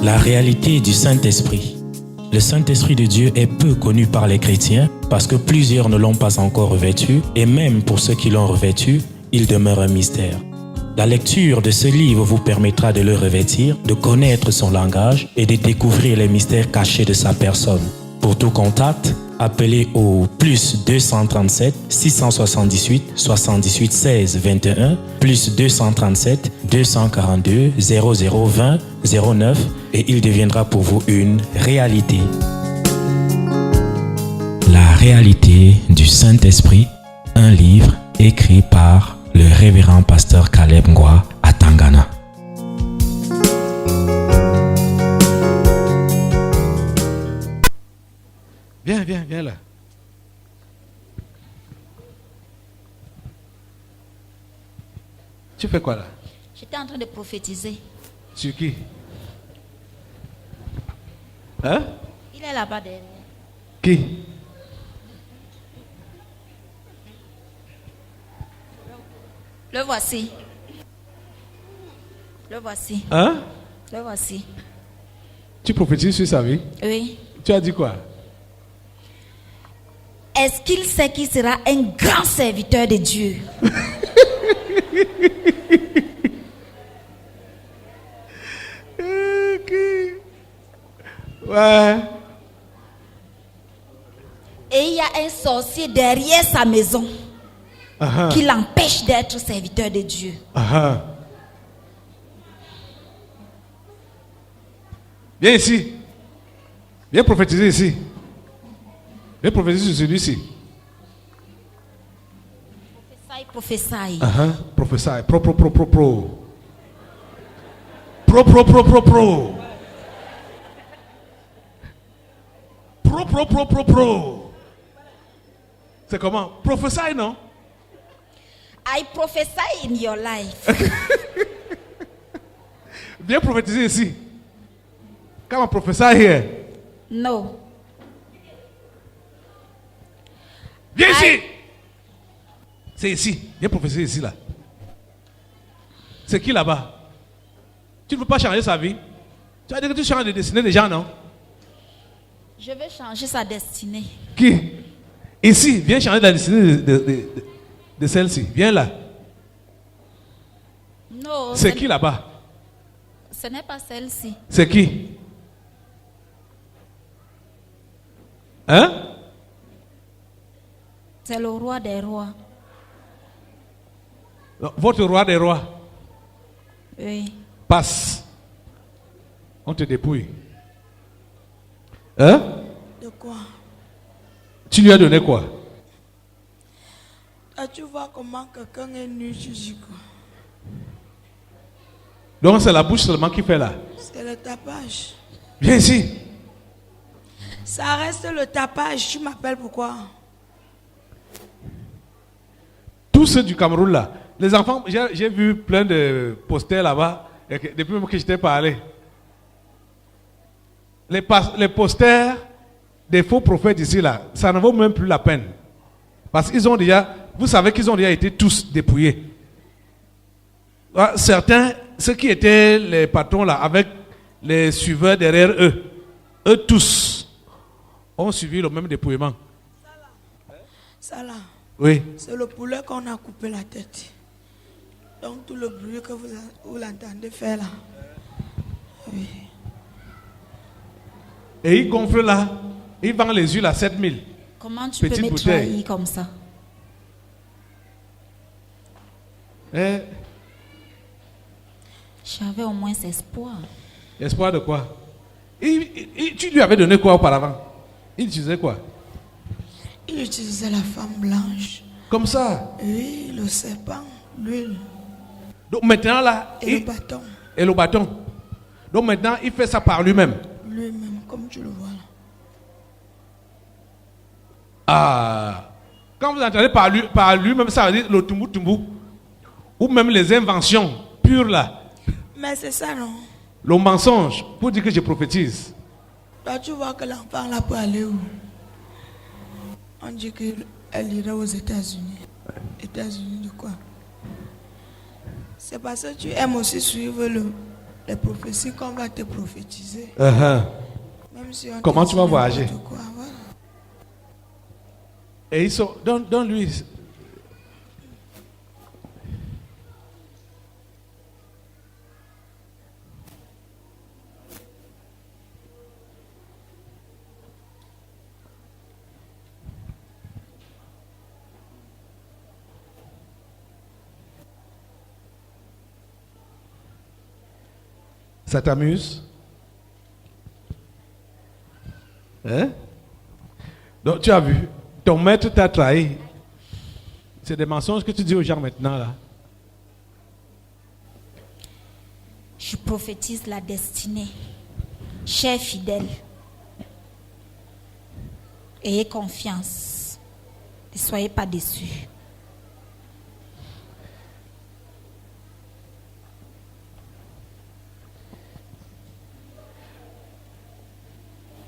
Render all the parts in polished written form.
La réalité du Saint-Esprit. Le Saint-Esprit de Dieu est peu connu par les chrétiens parce que plusieurs ne l'ont pas encore revêtu et même pour ceux qui l'ont revêtu, il demeure un mystère. La lecture de ce livre vous permettra de le revêtir, de connaître son langage et de découvrir les mystères cachés de sa personne. Pour tout contact, appelez au plus 237 678 78 16 21 plus 237 242 0020 09 et il deviendra pour vous une réalité. La réalité du Saint-Esprit, un livre écrit par le révérend pasteur Caleb Ngwa à Tangana. Viens là. Tu fais quoi là? J'étais en train de prophétiser. Sur qui? Hein? Il est là-bas derrière. Qui? Le voici. Le voici. Hein? Le voici. Tu prophétises sur sa vie? Oui. Tu as dit quoi? Est-ce qu'il sait qu'il sera un grand serviteur de Dieu? Ouais. Et il y a un sorcier derrière sa maison qui l'empêche d'être serviteur de Dieu. Viens ici. Viens prophétiser ici. Viens prophétiser sur celui-ci. Prophétie. Prophétie. Pro. C'est comment? Prophétie, non? I prophesy in your life. Viens prophétiser ici. Come on, prophesy here. No. Viens ici. C'est ici. Viens prophétiser ici là. C'est qui là-bas? Tu ne veux pas changer sa vie? Tu as dit que tu changes de destinée des gens, non? Je veux changer sa destinée. Qui? Ici, viens changer la destinée de celle-ci. Viens là. Non. C'est qui là-bas? Ce n'est pas celle-ci. C'est qui? Hein? C'est le roi des rois. Votre roi des rois. Oui. Passe. On te dépouille. Hein? De quoi? Tu lui as donné quoi? Tu vois comment quelqu'un est nu, tu dis quoi? Donc c'est la bouche seulement qui fait là. C'est le tapage. Viens ici. Ça reste le tapage. Tu m'appelles pourquoi? Tous ceux du Cameroun là, les enfants, j'ai vu plein de posters là-bas, depuis même que je t'ai parlé. Les posters des faux prophètes ici là, ça ne vaut même plus la peine. Parce qu'ils ont déjà, vous savez qu'ils ont déjà été tous dépouillés. Certains, ceux qui étaient les patrons là, avec les suiveurs derrière eux, eux tous ont suivi le même dépouillement. Ça là. Oui. C'est le poulet qu'on a coupé la tête. Donc tout le bruit que vous l'entendez faire là. Oui. Et il gonfle là, il vend les huiles à 7000. Comment tu peux me trahir comme ça? J'avais au moins espoir. Espoir de quoi? Tu lui avais donné quoi auparavant? Il utilisait quoi? Il utilisait la femme blanche. Comme ça? Oui, le serpent, l'huile. Donc maintenant là... Et le bâton. Et le bâton. Donc maintenant, il fait ça par lui-même. Lui-même, comme tu le vois là. Ah. Quand vous entendez par lui-même, ça veut dire le tumbu. Ou même les inventions pures là. Mais c'est ça, non? Le mensonge, pour dire que je prophétise. Toi, tu vois que l'enfant là peut aller où? On dit qu'elle irait aux États-Unis. États-Unis de quoi? C'est parce que tu aimes aussi suivre les prophéties qu'on va te prophétiser. Même si on Comment te tu dit vas voyager? n'importe quoi, voilà. Et ils sont, donne-lui. Ça t'amuse? Hein? Donc tu as vu, ton maître t'a trahi. C'est des mensonges que tu dis aux gens maintenant là. Je prophétise la destinée. Chers fidèles, ayez confiance. Ne soyez pas déçus.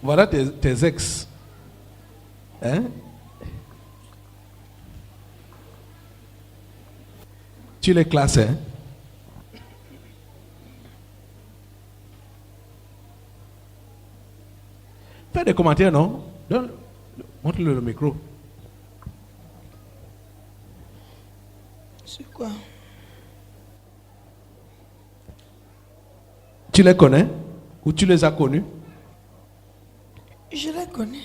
Voilà tes ex. Hein? Tu les classes, hein? Fais des commentaires, non? Montre-le le micro. C'est quoi? Tu les connais? Ou tu les as connus? Je les connais.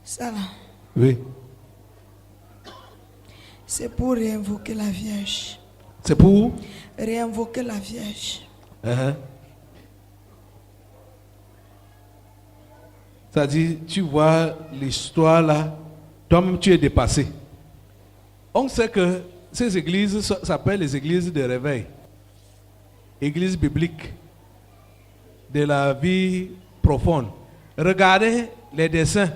Ça là, Oui. c'est pour réinvoquer la Vierge. C'est pour? Réinvoquer la Vierge. Ça dit, tu vois l'histoire là, toi-même tu es dépassé. On sait que ces églises s'appellent les églises de réveil. Églises bibliques de la vie profonde. Regardez les dessins.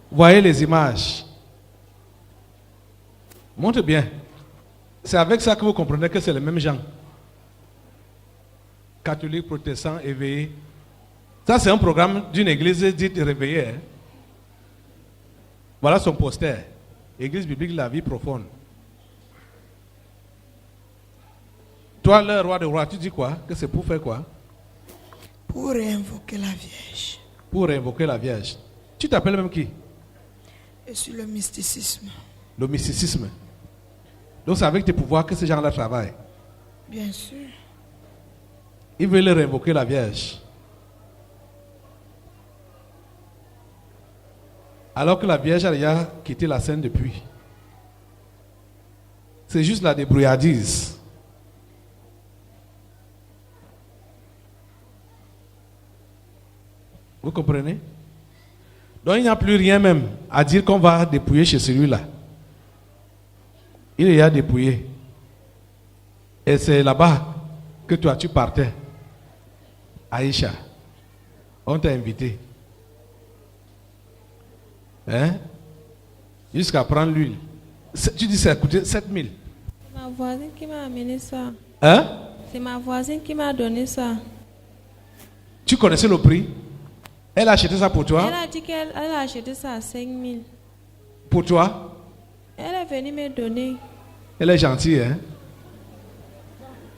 Voyez les images. Montre bien. C'est avec ça que vous comprenez que c'est les mêmes gens. Catholiques, protestants, éveillés. Ça, c'est un programme d'une église dite réveillée. Hein. Voilà son poster. Église biblique de la vie profonde. Toi, le roi de roi, tu dis quoi? Que c'est pour faire quoi? Pour réinvoquer la Vierge. Pour réinvoquer la Vierge. Tu t'appelles même qui? Et sur le mysticisme. Le mysticisme. Donc c'est avec tes pouvoirs que ces gens-là travaillent. Bien sûr. Ils veulent réinvoquer la Vierge. Alors que la Vierge a déjà quitté la scène depuis. C'est juste la débrouillardise. Vous comprenez? Donc il n'y a plus rien même à dire qu'on va dépouiller chez celui-là. Il est déjà dépouillé. Et c'est là-bas que toi tu partais. Aïcha, on t'a invité. Hein? Jusqu'à prendre l'huile. Tu dis que ça a coûté 7 000. C'est ma voisine qui m'a amené ça. Hein? C'est ma voisine qui m'a donné ça. Tu connaissais le prix? Elle a acheté ça pour toi? Elle a dit qu'elle a acheté ça à 5 000. Pour toi? Elle est venue me donner. Elle est gentille, hein?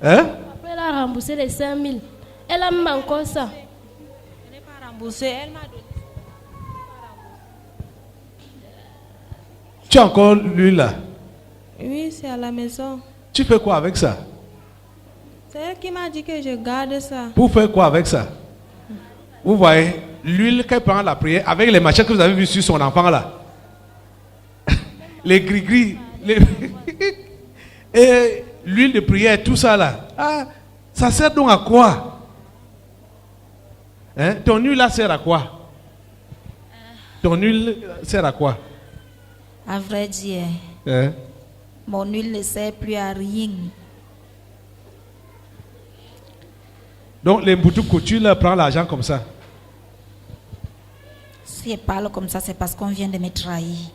Hein? Après, elle a remboursé les 5 000. Elle a même encore ça. Elle n'est pas remboursée. Elle m'a donné. Tu as encore l'huile là? Oui, c'est à la maison. Tu fais quoi avec ça? C'est elle qui m'a dit que je garde ça. Pour faire quoi avec ça? Vous voyez, l'huile qu'elle prend à la prière, avec les machettes que vous avez vues sur son enfant là. Les gris-gris. Et l'huile de prière, tout ça là. Ah, ça sert donc à quoi? Hein? Ton huile là sert à quoi? Ton huile sert à quoi? À vrai dire, Hein? mon huile ne sert plus à rien. Donc les boutous couture là prend l'argent comme ça. Si elle parle comme ça, c'est parce qu'on vient de me trahir.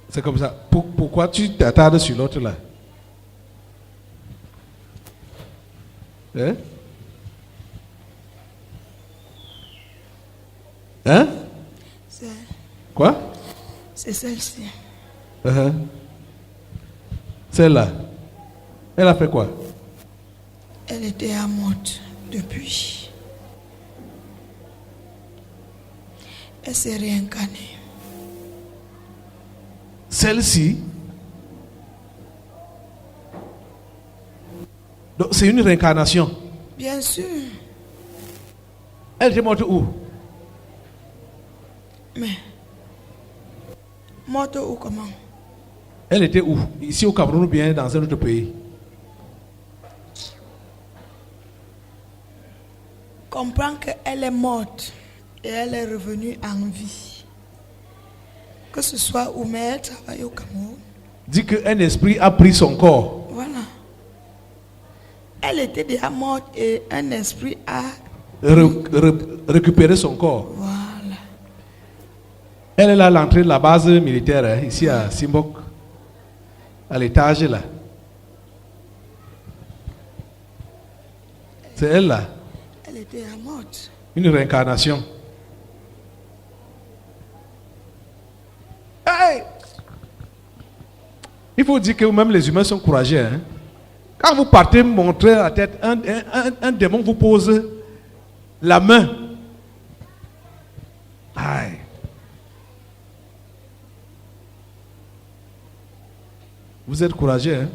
C'est comme ça. Pourquoi tu t'attardes sur l'autre là? Hein? Hein? C'est- Quoi? C'est celle-ci. Celle-là. Elle a fait quoi? Elle était à mode depuis. Elle s'est réincarnée. Celle-ci. Donc c'est une réincarnation. Bien sûr. Elle était morte où? Mais, morte ou comment? Elle était où? Ici au Cameroun ou bien dans un autre pays? Comprends qu'elle est morte et elle est revenue en vie. Que ce soit où, mais elle travaille au Cameroun. Dit qu'un esprit a pris son corps. Voilà. Elle était déjà morte et un esprit a... Récupéré son corps. Voilà. Elle est là à l'entrée de la base militaire, hein, ici à Simbok, à l'étage là. C'est elle là, Elle était morte. une réincarnation. Hey! Il faut dire que même les humains sont courageux. Hein? Quand vous partez montrer la tête, un démon vous pose la main. Aïe. Vous êtes courageux, hein?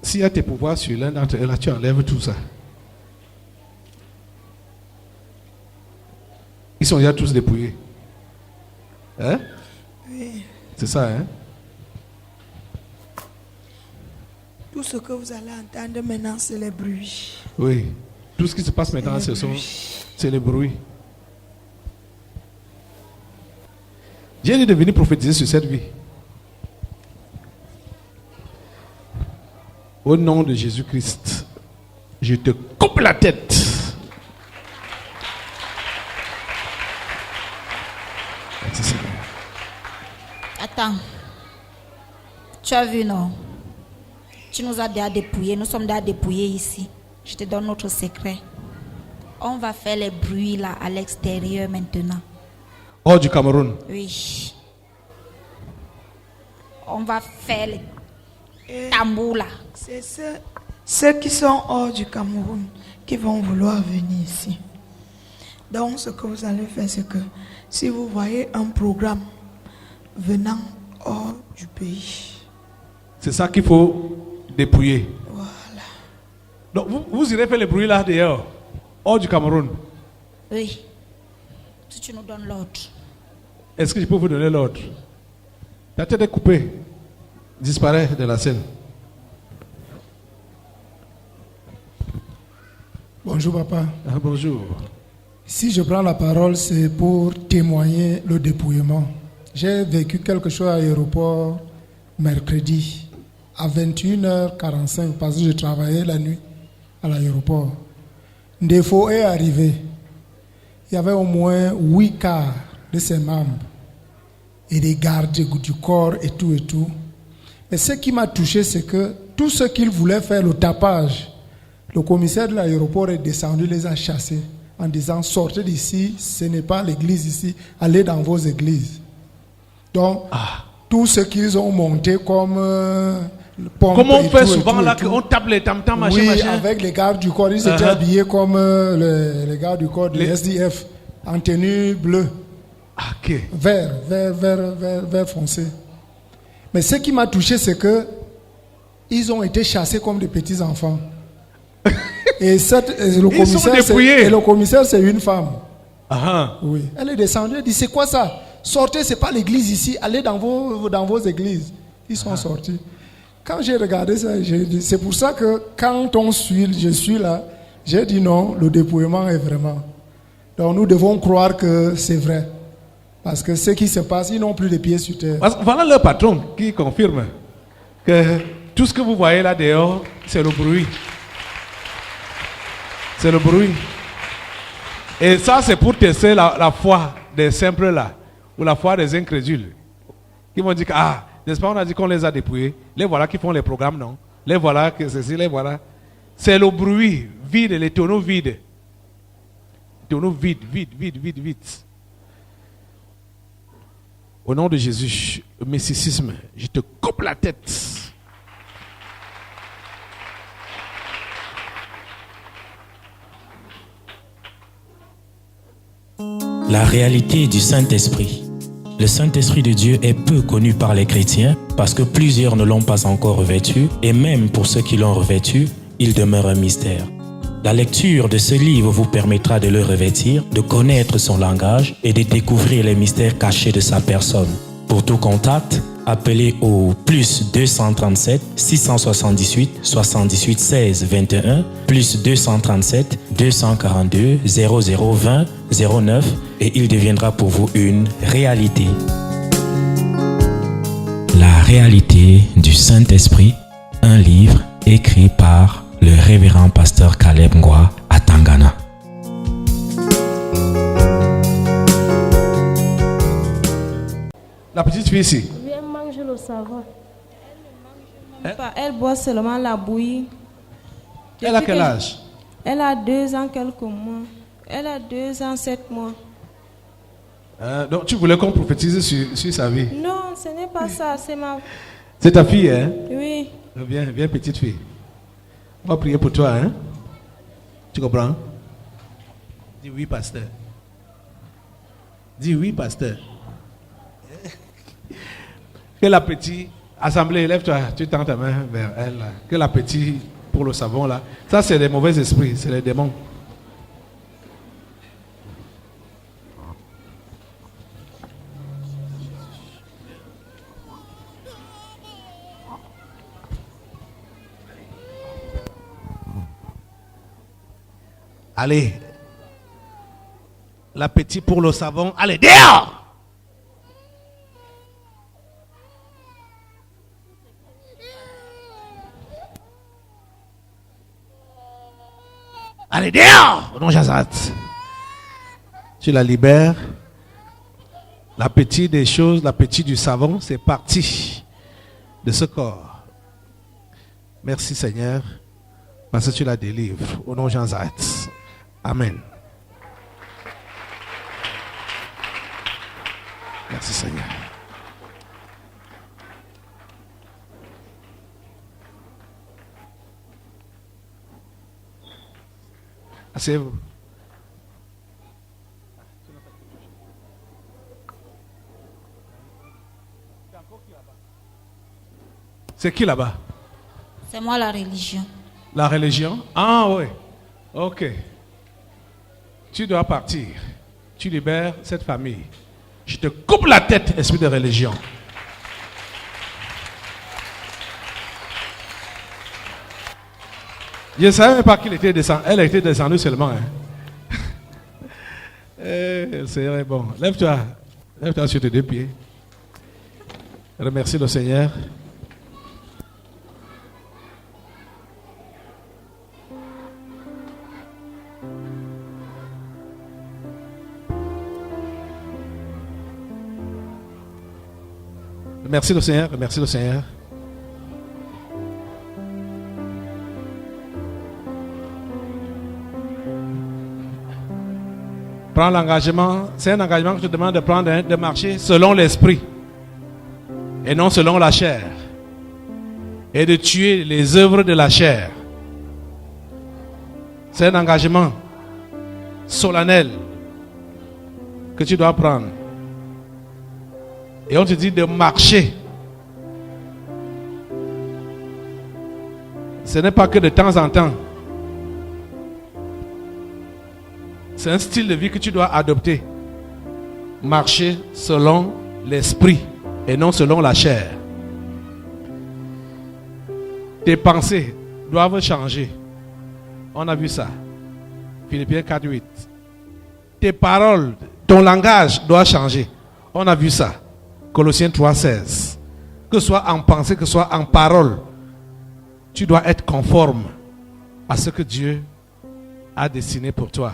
S'il y a tes pouvoirs sur l'un d'entre eux, là, tu enlèves tout ça. Ils sont déjà tous dépouillés. Hein? Oui. C'est ça, hein? Tout ce que vous allez entendre maintenant, c'est les bruits. Oui. Tout ce qui se passe maintenant, c'est le bruit. J'ai dit de venir prophétiser sur cette vie. Au nom de Jésus-Christ, je te coupe la tête. Attends. Tu as vu, non? Tu nous as déjà dépouillés. Nous sommes déjà dépouillés ici. Je te donne notre secret. On va faire les bruits là à l'extérieur maintenant. Hors du Cameroun. Oui. On va faire les tambours là. C'est ceux qui sont hors du Cameroun qui vont vouloir venir ici. Donc, ce que vous allez faire, c'est que si vous voyez un programme venant hors du pays, c'est ça qu'il faut dépouiller. voilà. Donc, vous irez faire les bruits là dehors, hors du Cameroun. Oui. Si tu nous donnes l'ordre. Est-ce que je peux vous donner l'ordre? La tête est coupée. Disparaît de la scène. Bonjour papa. Ah, bonjour. Si je prends la parole, c'est pour témoigner le dépouillement. J'ai vécu quelque chose à l'aéroport mercredi à 21h45 parce que je travaillais la nuit à l'aéroport. Ndefo est arrivé. Il y avait au moins 8 quarts de ses membres et des gardes du corps et tout et tout. Et ce qui m'a touché, c'est que tout ce qu'ils voulaient faire, le tapage, le commissaire de l'aéroport est descendu, les a chassés en disant sortez d'ici, ce n'est pas l'église ici, allez dans vos églises. Donc, tout ce qu'ils ont monté comme pompe. Comme on et fait tout, souvent et là, tout. qu'on tape les tam-tams, machin, Oui, machin. avec les gardes du corps, ils étaient habillés comme les gardes du corps de SDF, en tenue bleue, Ok. vert foncé. Mais ce qui m'a touché, c'est que ils ont été chassés comme des petits enfants. Et le commissaire, c'est une femme. Oui. Elle est descendue, elle dit c'est quoi ça? Sortez, c'est pas l'église ici, allez dans vos églises. Ils sont sortis. Quand j'ai regardé ça, j'ai dit, c'est pour ça que quand je suis là, j'ai dit non, le dépouillement est vraiment. Donc nous devons croire que c'est vrai. Parce que ce qui se passe, ils n'ont plus de pieds sur terre. Parce que voilà leur patron qui confirme que tout ce que vous voyez là dehors, c'est le bruit. C'est le bruit. Et ça, c'est pour tester la foi des simples là, ou la foi des incrédules. Qui vont dire que N'est-ce pas, on a dit qu'on les a dépouillés. Les voilà qui font les programmes, non? Les voilà que ceci, les voilà. C'est le bruit vide, les tonneaux vides. Les tonneaux vides, vides. Au nom de Jésus, le mysticisme, je te coupe la tête. La réalité du Saint-Esprit. Le Saint-Esprit de Dieu est peu connu par les chrétiens parce que plusieurs ne l'ont pas encore revêtu et même pour ceux qui l'ont revêtu, il demeure un mystère. La lecture de ce livre vous permettra de le revêtir, de connaître son langage et de découvrir les mystères cachés de sa personne. Pour tout contact, appelez au plus 237 678 78 16 21 plus 237 242 0020 09 et il deviendra pour vous une réalité. La réalité du Saint-Esprit, un livre écrit par le révérend pasteur Caleb Ngwa à Tangana. La petite fille ici. Viens manger le savon. Elle boit seulement la bouillie. Elle a Depuis quel que- âge? Elle a 2 ans, quelques mois. Elle a 2 ans, 7 mois. Donc tu voulais qu'on prophétise sur sa vie. Non, ce n'est pas ça, c'est ma... C'est ta fille, hein? Oui. Viens, petite fille. On va prier pour toi, hein? Tu comprends? Dis oui, pasteur. Dis oui, pasteur. Que la petite assemblée, lève-toi, tu tends ta main vers elle. Là. Que la petite, pour le savon, là. Ça, c'est les mauvais esprits, c'est les démons. Allez. L'appétit pour le savon. Allez, dehors! Allez, dehors! Non, Jazat. Tu la libères. L'appétit des choses, l'appétit du savon, c'est parti de ce corps. Merci, Seigneur, parce que tu la délivres. Au nom de Jazat. Amen. Merci Seigneur. Asseyez-vous. C'est qui là-bas? C'est moi la religion. La religion? Ah oui. Ok. Tu dois partir. Tu libères cette famille. Je te coupe la tête, esprit de religion. Je ne savais même pas qu'il était descendu. Elle était descendue seulement. Hein. Le Seigneur est bon. Lève-toi. Lève-toi sur tes 2 pieds. Remercie le Seigneur. Merci le Seigneur, merci le Seigneur. Prends l'engagement, c'est un engagement que je te demande de prendre, hein, de marcher selon l'esprit et non selon la chair. Et de tuer les œuvres de la chair. C'est un engagement solennel que tu dois prendre. Et on te dit de marcher. Ce n'est pas que de temps en temps. C'est un style de vie que tu dois adopter. Marcher selon l'esprit et non selon la chair. Tes pensées doivent changer. On a vu ça. Philippiens 4:8. Tes paroles, ton langage doit changer. On a vu ça. Colossiens 3:16. Que ce soit en pensée, que ce soit en parole, tu dois être conforme à ce que Dieu a dessiné pour toi.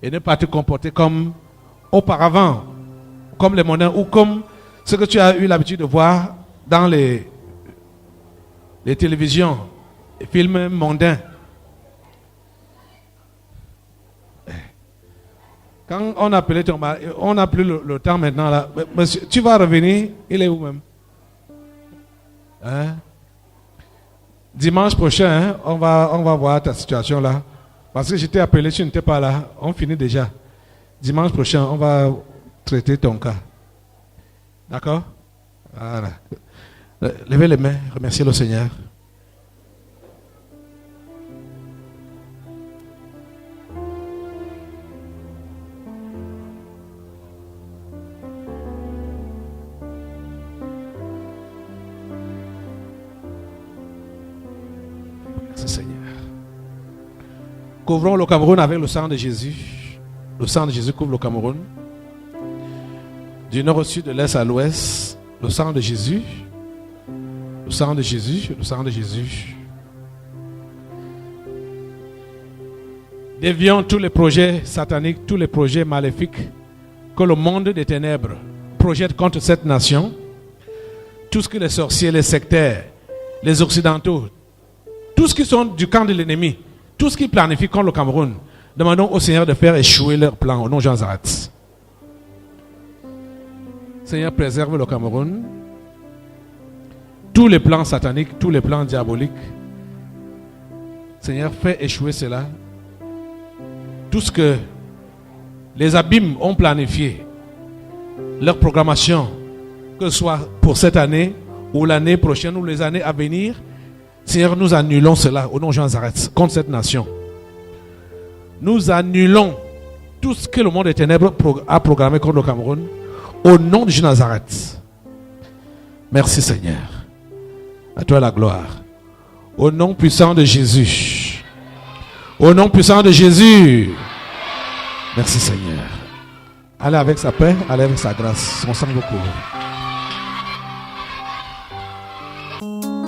Et ne pas te comporter comme auparavant, comme les mondains ou comme Ce que tu as eu l'habitude de voir dans les télévisions, les films mondains. Quand on appelait ton mari, on n'a plus le temps maintenant là. Monsieur, tu vas revenir, il est où même? Hein? Dimanche prochain, hein, on va voir ta situation là. Parce que je t'ai appelé, tu n'étais pas là. On finit déjà. Dimanche prochain, on va traiter ton cas. D'accord? Voilà. Levez les mains, remerciez le Seigneur. Merci Seigneur. Couvrons le Cameroun avec le sang de Jésus. Le sang de Jésus couvre le Cameroun. Du nord au sud, de l'est à l'ouest. Le sang de Jésus. Le sang de Jésus. Le sang de Jésus. Dévions tous les projets sataniques, tous les projets maléfiques que le monde des ténèbres projette contre cette nation. Tout ce que les sorciers, les sectaires, les occidentaux, tous ceux qui sont du camp de l'ennemi, tout ce qui planifie contre le Cameroun, demandons au Seigneur de faire échouer leurs plans au nom de Jean Zarat. Seigneur, préserve le Cameroun. Tous les plans sataniques, tous les plans diaboliques. Seigneur, fais échouer cela. Tout ce que les abîmes ont planifié, leur programmation, que ce soit pour cette année ou l'année prochaine ou les années à venir, Seigneur, nous annulons cela au nom de Jean Zarat contre cette nation. Nous annulons tout ce que le monde des ténèbres a programmé contre le Cameroun au nom de Jésus Nazareth. Merci Seigneur. À toi la gloire. Au nom puissant de Jésus. Au nom puissant de Jésus. Merci Seigneur. Allez avec sa paix, allez avec sa grâce. Son sang vous couvre.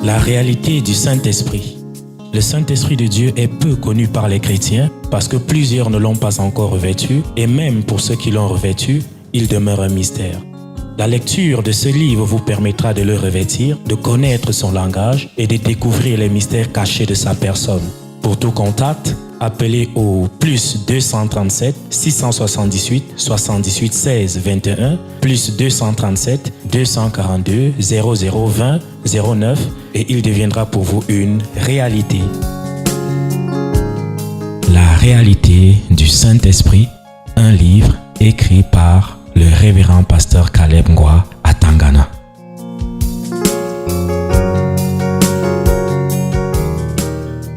La réalité du Saint-Esprit. Le Saint-Esprit de Dieu est peu connu par les chrétiens parce que plusieurs ne l'ont pas encore revêtu et même pour ceux qui l'ont revêtu, il demeure un mystère. La lecture de ce livre vous permettra de le revêtir, de connaître son langage et de découvrir les mystères cachés de sa personne. Pour tout contact, appelez au plus 237 678 78 16 21 plus 237 242 0020 09 et il deviendra pour vous une réalité. La réalité du Saint-Esprit, un livre écrit par le révérend pasteur Caleb Ngwa à Tangana.